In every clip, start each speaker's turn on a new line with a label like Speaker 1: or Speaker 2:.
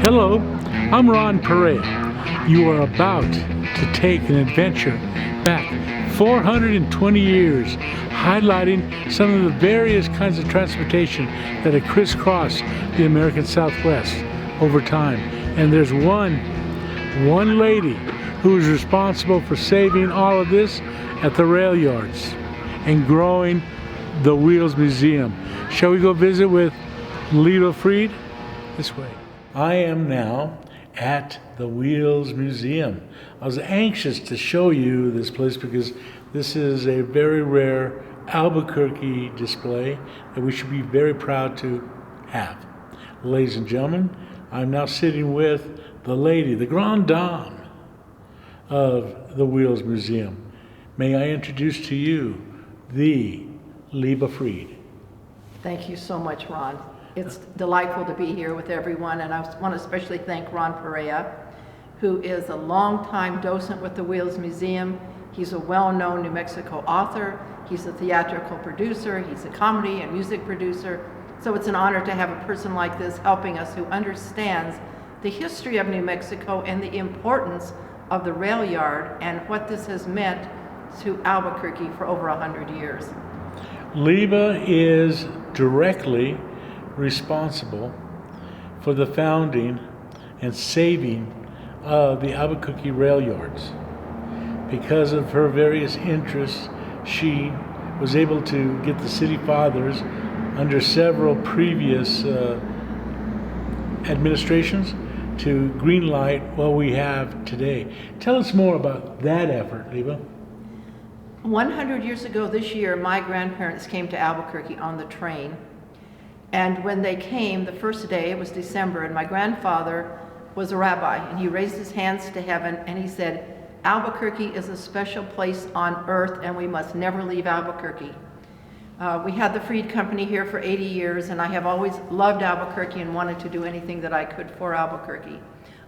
Speaker 1: Hello, I'm Ronn Perea. You are about to take an adventure back 420 years, highlighting some of the various kinds of transportation that have crisscrossed the American Southwest over time. And there's one lady who is responsible for saving all of this at the Railyards and growing the Wheels Museum. Shall we go visit with Leba Freed? This way. I am now at the Wheels Museum. I was anxious to show you this place because this is a very rare Albuquerque display that we should be very proud to have. Ladies and gentlemen, I'm now sitting with the lady, the grande dame of the Wheels Museum. May I introduce to you the Leba Freed.
Speaker 2: Thank you so much, Ron. It's delightful to be here with everyone, and I want to especially thank Ronn Perea, who is a longtime docent with the Wheels Museum. He's a well-known New Mexico author. He's a theatrical producer. He's a comedy and music producer. So it's an honor to have a person like this helping us who understands the history of New Mexico and the importance of the Railyard and what this has meant to Albuquerque for over 100 years.
Speaker 1: Leba is directly responsible for the founding and saving of the Albuquerque Railyards. Because of her various interests, she was able to get the city fathers under several previous administrations to greenlight what we have today. Tell us more about that effort, Leba.
Speaker 2: 100 years ago this year, my grandparents came to Albuquerque on the train. And when they came, the first day, it was December, and my grandfather was a rabbi, and he raised his hands to heaven, and he said, Albuquerque is a special place on earth, and we must never leave Albuquerque. We had the Freed Company here for 80 years, and I have always loved Albuquerque and wanted to do anything that I could for Albuquerque.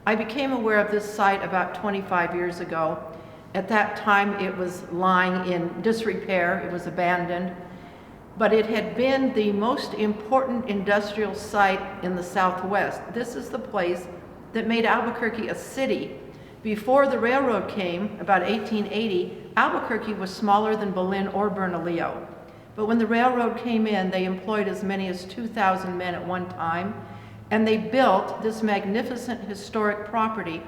Speaker 2: I became aware of this site about 25 years ago. At that time, it was lying in disrepair. It was abandoned. But it had been the most important industrial site in the Southwest. This is the place that made Albuquerque a city. Before the railroad came, about 1880, Albuquerque was smaller than Berlin or Bernalillo. But when the railroad came in, they employed as many as 2,000 men at one time, and they built this magnificent historic property.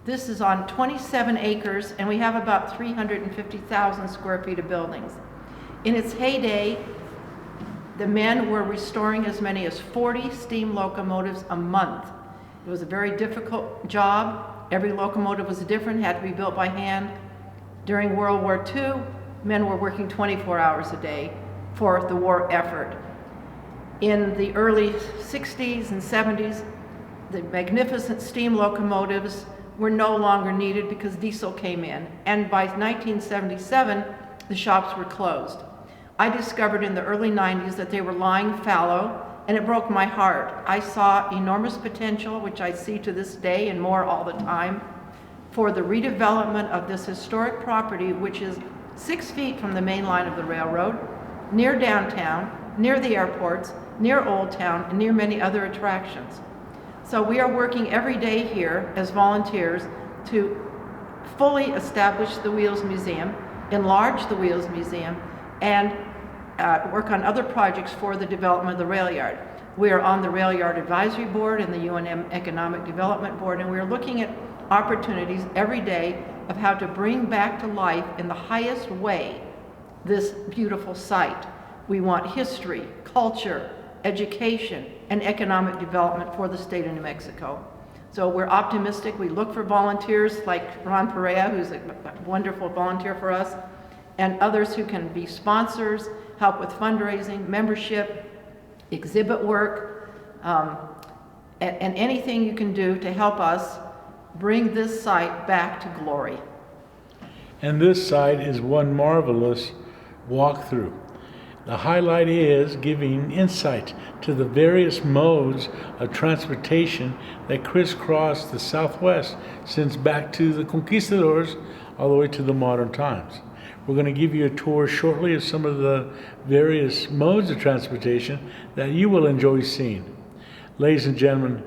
Speaker 2: This is on 27 acres, and we have about 350,000 square feet of buildings. In its heyday, the men were restoring as many as 40 steam locomotives a month. It was a very difficult job. Every locomotive was different, had to be built by hand. During World War II, men were working 24 hours a day for the war effort. In the early 60s and 70s, the magnificent steam locomotives were no longer needed because diesel came in. And by 1977, the shops were closed. I discovered in the early 90s that they were lying fallow, and it broke my heart. I saw enormous potential, which I see to this day and more all the time, for the redevelopment of this historic property, which is 6 feet from the main line of the railroad, near downtown, near the airports, near Old Town, and near many other attractions. So we are working every day here as volunteers to fully establish the Wheels Museum, enlarge the Wheels Museum, and work on other projects for the development of the Railyard. We are on the Railyard Advisory Board and the UNM Economic Development Board, and we're looking at opportunities every day of how to bring back to life in the highest way this beautiful site. We want history, culture, education, and economic development for the state of New Mexico. So we're optimistic. We look for volunteers like Ronn Perea, who's a wonderful volunteer for us, and others who can be sponsors, help with fundraising, membership, exhibit work, and anything you can do to help us bring this site back to glory.
Speaker 1: And this site is one marvelous walkthrough. The highlight is giving insight to the various modes of transportation that crisscross the Southwest since back to the Conquistadors all the way to the modern times. We're going to give you a tour shortly of some of the various modes of transportation that you will enjoy seeing. Ladies and gentlemen,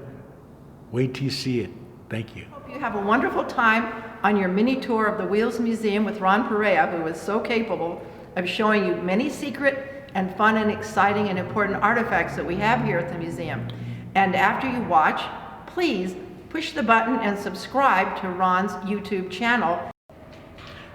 Speaker 1: Wait till you see it. Thank you.
Speaker 2: Hope you have a wonderful time on your mini tour of the Wheels Museum with Ronn Perea, who is so capable of showing you many secret and fun and exciting and important artifacts that we have here at the museum. And after you watch, please push the button and subscribe to Ronn's YouTube channel.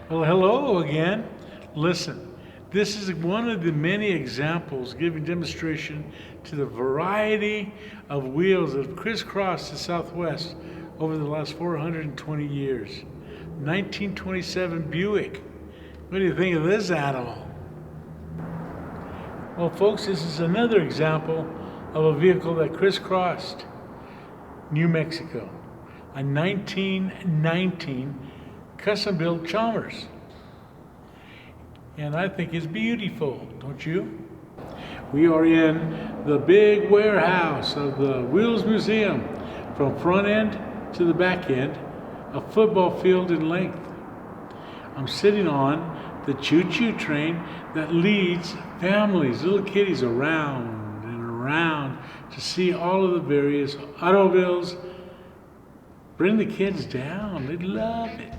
Speaker 1: Well, hello again. Listen, this is one of the many examples giving demonstration to the variety of wheels that have crisscrossed the Southwest over the last 420 years. 1927 Buick. What do you think of this animal? Well, folks, this is another example of a vehicle that crisscrossed New Mexico. A 1919 custom-built Chalmers. And I think it's beautiful, don't you? We are in the big warehouse of the Wheels Museum, from front end to the back end, a football field in length. I'm sitting on the choo-choo train that leads families, little kiddies, around and around to see all of the various automobiles. Bring the kids down, they love it.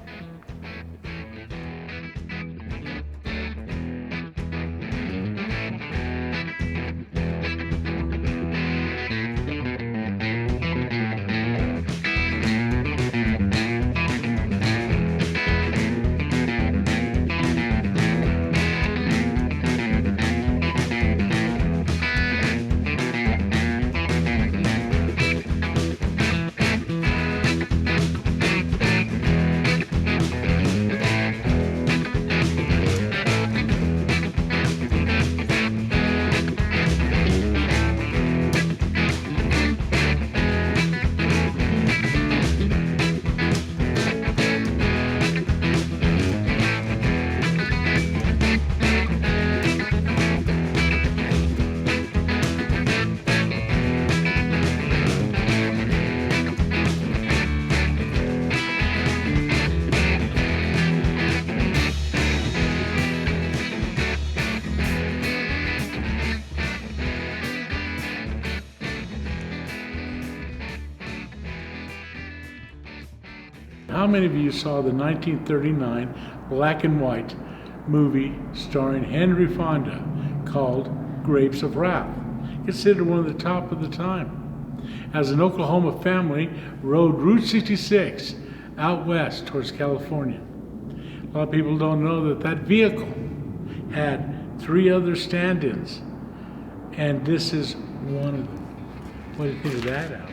Speaker 1: How many of you saw the 1939 black and white movie starring Henry Fonda called Grapes of Wrath? Considered one of the top of the time. As an Oklahoma family rode Route 66 out west towards California. A lot of people don't know that that vehicle had 3 other stand-ins, and this is one of them. What do you think of that, Al?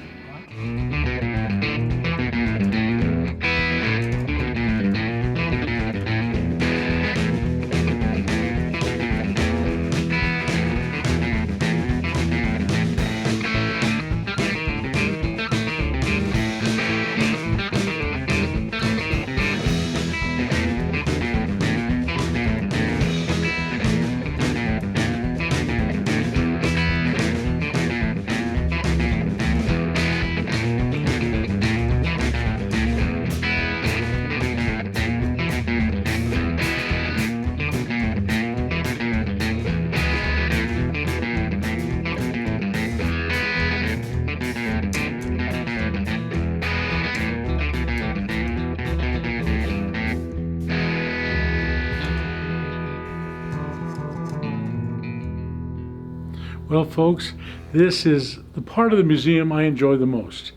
Speaker 1: Well, folks, this is the part of the museum I enjoy the most.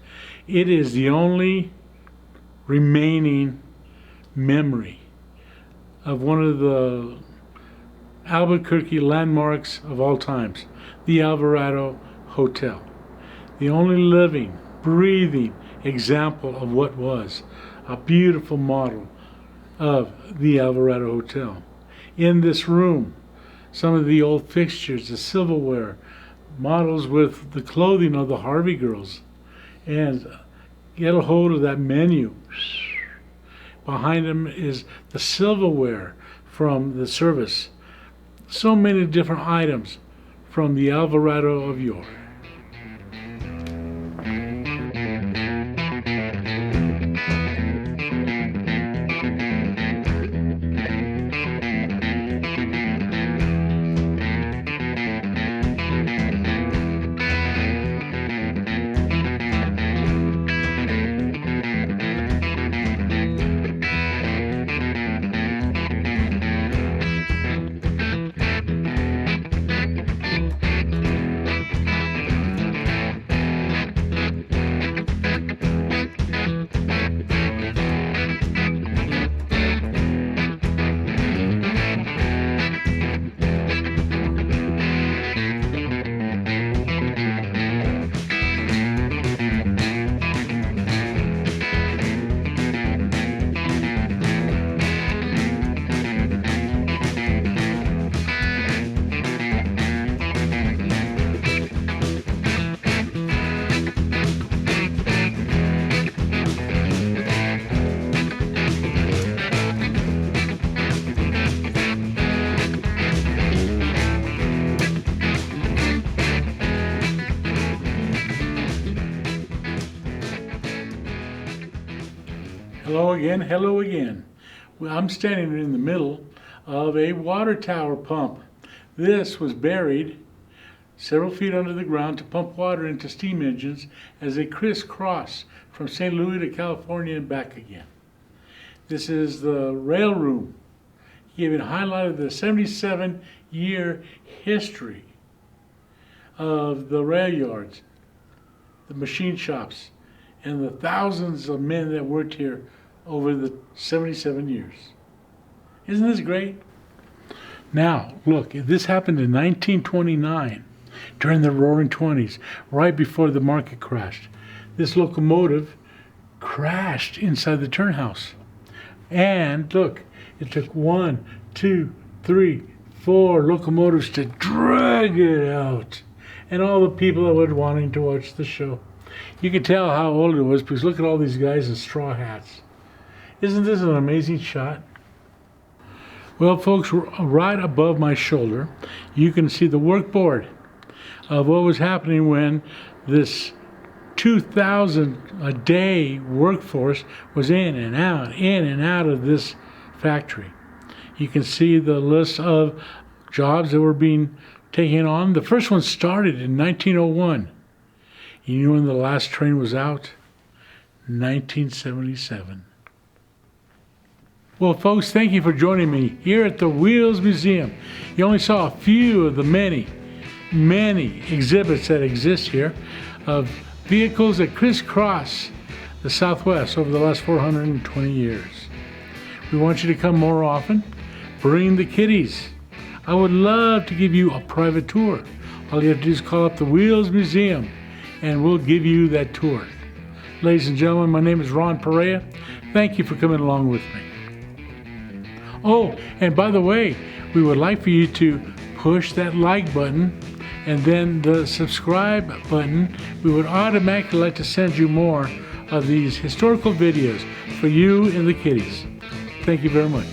Speaker 1: It is the only remaining memory of one of the Albuquerque landmarks of all times, the Alvarado Hotel. The only living, breathing example of what was a beautiful model of the Alvarado Hotel. In this room, some of the old fixtures, the silverware, models with the clothing of the Harvey girls, and get a hold of that menu. Behind them is the silverware from the service. So many different items from the Alvarado of yore. Hello again, hello again. Well, I'm standing in the middle of a water tower pump. This was buried several feet under the ground to pump water into steam engines as they crisscross from St. Louis to California and back again. This is the rail room. He even highlighted the 77-year history of the rail yards, the machine shops, and the thousands of men that worked here over the 77 years. Isn't this great? Now, look, this happened in 1929, during the Roaring '20s, right before the market crashed. This locomotive crashed inside the turnhouse. And look, it took 1, 2, 3, 4 locomotives to drag it out. And all the people that were wanting to watch the show. You can tell how old it was because look at all these guys in straw hats. Isn't this an amazing shot? Well, folks, right above my shoulder, you can see the workboard of what was happening when this 2,000 a day workforce was in and out of this factory. You can see the list of jobs that were being taken on. The first one started in 1901. You know when the last train was out? 1977. Well, folks, thank you for joining me here at the Wheels Museum. You only saw a few of the many exhibits that exist here of vehicles that crisscross the Southwest over the last 420 years. We want you to come more often. Bring the kiddies. I would love to give you a private tour. All you have to do is call up the Wheels Museum and we'll give you that tour. Ladies and gentlemen, my name is Ronn Perea. Thank you for coming along with me. Oh, and by the way, we would like for you to push that like button and then the subscribe button. We would automatically like to send you more of these historical videos for you and the kiddies. Thank you very much.